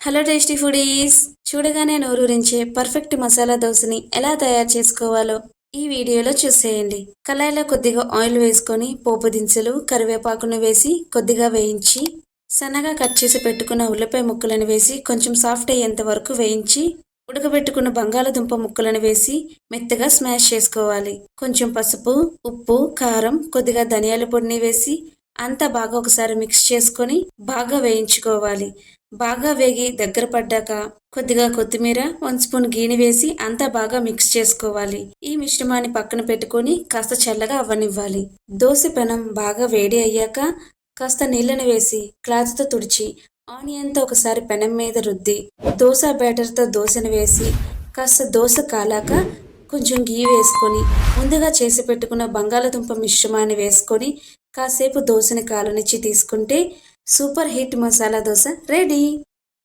Hello tasty foodies, చూడగానే నోరూరించే perfect masala దోశని ఎలా తయారు చేసుకోవాలో ఈ వీడియోలో చూసేయండి. కళాయిలో కొద్దిగా ఆయిల్ వేసుకొని పోపు దినుసులు కరివేపాకును వేసి కొద్దిగా వేయించి సన్నగా కట్ చేసి పెట్టుకున్న ఉల్లిపాయ ముక్కలను వేసి కొంచెం సాఫ్ట్ అయ్యేంత వరకు వేయించి ఉడకబెట్టుకున్న బంగాళదుంప ముక్కలను వేసి మెత్తగా స్మాష్ చేసుకోవాలి. కొంచెం పసుపు, ఉప్పు, కారం, కొద్దిగా ధనియాల పొడిని వేసి అంతా బాగా ఒకసారి మిక్స్ చేసుకొని బాగా వేయించుకోవాలి. బాగా వేగి దగ్గర పడ్డాక కొద్దిగా కొత్తిమీర, 1 స్పూన్ గీని వేసి అంతా బాగా మిక్స్ చేసుకోవాలి. ఈ మిశ్రమాన్ని పక్కన పెట్టుకొని కాస్త చల్లగా అవ్వనివ్వాలి. దోశ పెనం బాగా వేడి అయ్యాక కాస్త నీళ్ళను వేసి క్లాత్తో తుడిచి ఆనియన్తో ఒకసారి పెనం మీద రుద్ది దోశ బ్యాటర్తో దోశను వేసి కాస్త దోశ కాలాక కొంచెం గీ వేసుకొని ముందుగా చేసి పెట్టుకున్న బంగాళదుంప మిశ్రమాన్ని వేసుకొని కాసేపు దోశని కాలనిచ్చి తీసుకుంటే super hit masala dosa ready.